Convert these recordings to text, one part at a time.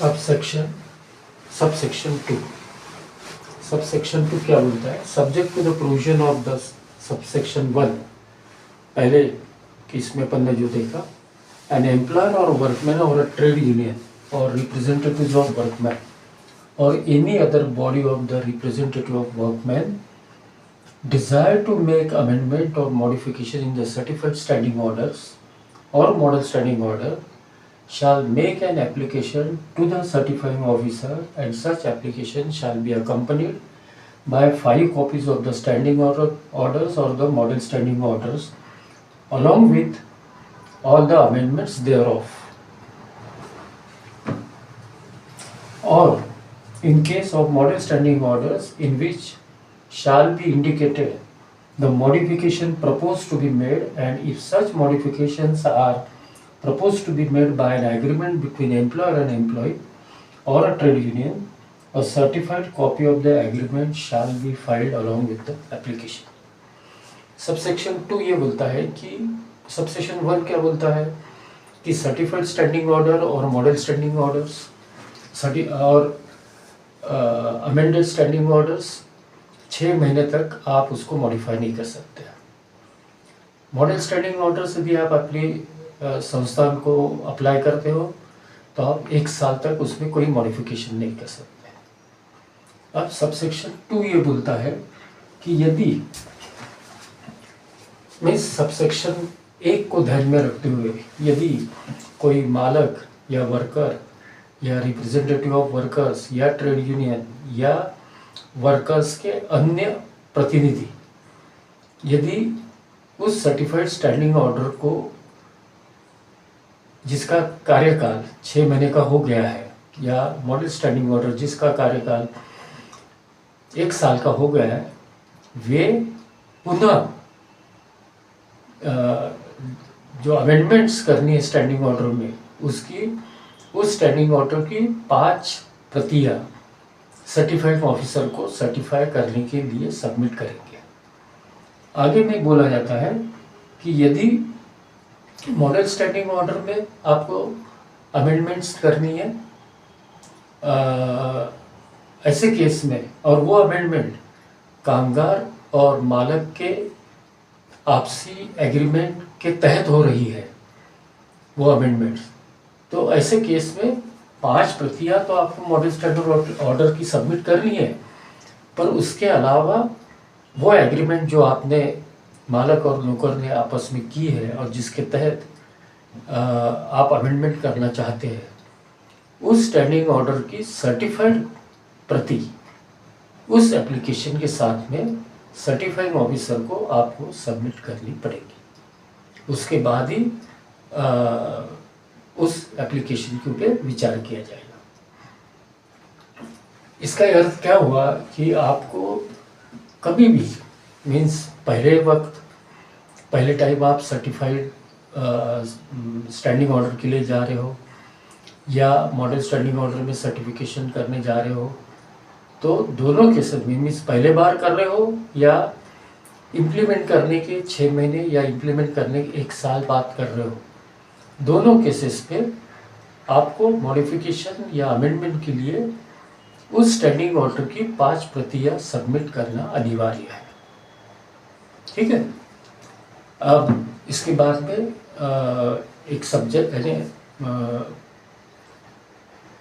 अब सबसेक्शन 2 क्या बोलता है? Subject to the provision of the subsection 1, पहले केस में अपन ने जो देखा, एन एम्प्लॉयर और वर्कमैन और अ ट्रेड यूनियन और रिप्रेजेंटेटिव्स ऑफ वर्कमैन और any other body of the representative of workman desire to make amendment or modification in the certified standing orders or model standing order shall make an application to the certifying officer, and such application shall be accompanied by 5 copies of the standing orders or the model standing orders along with all the amendments thereof. Or in case of model standing orders in which shall be indicated the modification proposed to be made, and if such modifications are proposed to be made by an agreement between employer and employee or a trade union, a certified copy of the agreement shall be filed along with the application. Subsection 2 ये बोलता है कि subsection 1 क्या बोलता है कि certified standing order और model standing orders और अमेंडेड स्टैंडिंग ऑर्डर्स 6 महीने तक आप उसको मॉडिफाई नहीं कर सकते। मॉडल स्टैंडिंग ऑर्डर यदि आप अपनी संस्थान को अप्लाई करते हो तो आप 1 साल तक उसमें कोई मॉडिफिकेशन नहीं कर सकते। अब सबसेक्शन 2 ये बोलता है कि यदि मैं सबसेक्शन 1 को ध्यान में रखते हुए यदि कोई मालक या वर्कर या रिप्रेजेंटेटिव ऑफ वर्कर्स या ट्रेड यूनियन या वर्कर्स के अन्य प्रतिनिधि यदि उस सर्टिफाइड स्टैंडिंग ऑर्डर को जिसका कार्यकाल 6 महीने का हो गया है या मॉडल स्टैंडिंग ऑर्डर जिसका कार्यकाल 1 साल का हो गया है, वे पुनः जो अमेंडमेंट्स करनी है स्टैंडिंग ऑर्डर में उस स्टैंडिंग ऑर्डर की 5 प्रतियां सर्टिफाइड ऑफिसर को सर्टिफाई करने के लिए सबमिट करेंगे। आगे में बोला जाता है कि यदि मॉडल स्टैंडिंग ऑर्डर में आपको अमेंडमेंट्स करनी है ऐसे केस में, और वो अमेंडमेंट कामगार और मालक के आपसी एग्रीमेंट के तहत हो रही है वो अमेंडमेंट्स, तो ऐसे केस में 5 प्रतियां तो आपको मॉडल स्टैंडर्ड ऑर्डर की सबमिट करनी है, पर उसके अलावा वो एग्रीमेंट जो आपने मालक और नौकर ने आपस में की है और जिसके तहत आप अमेंडमेंट करना चाहते हैं, उस स्टैंडिंग ऑर्डर की सर्टिफाइड प्रति उस एप्लीकेशन के साथ में सर्टिफाइंग ऑफिसर को आपको सबमिट करनी पड़ेगी। उसके बाद ही उस एप्लीकेशन के ऊपर विचार किया जाएगा। इसका अर्थ क्या हुआ कि आपको कभी भी मीन्स पहले टाइम आप सर्टिफाइड स्टैंडिंग ऑर्डर के लिए जा रहे हो या मॉडल स्टैंडिंग ऑर्डर में सर्टिफिकेशन करने जा रहे हो, तो दोनों केसेस में मीन्स पहले बार कर रहे हो या इम्प्लीमेंट करने के 6 महीने या इम्प्लीमेंट करने के 1 साल बाद कर रहे हो, दोनों केसेस पे आपको मॉडिफिकेशन या अमेंडमेंट के लिए उस स्टैंडिंग ऑर्डर की 5 प्रतियां सबमिट करना अनिवार्य है। ठीक है। अब इसके बाद में एक सब्जेक्ट यानी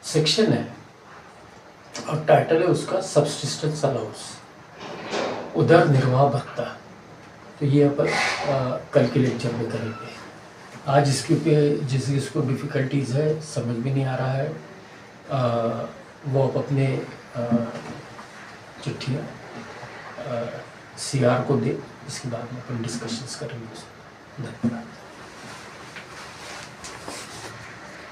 सेक्शन है और टाइटल है उसका सब्सिस्टेंस अलाउंस, उदर निर्वाह भत्ता। तो ये अपन कल के लेक्चर में करेंगे। आज इसके ऊपर जिसको डिफ़िकल्टीज़ है, समझ में नहीं आ रहा है, वो आप अपने चिट्ठियाँ CR को दे, इसके बाद में अपन डिस्कशंस करेंगे। धन्यवाद।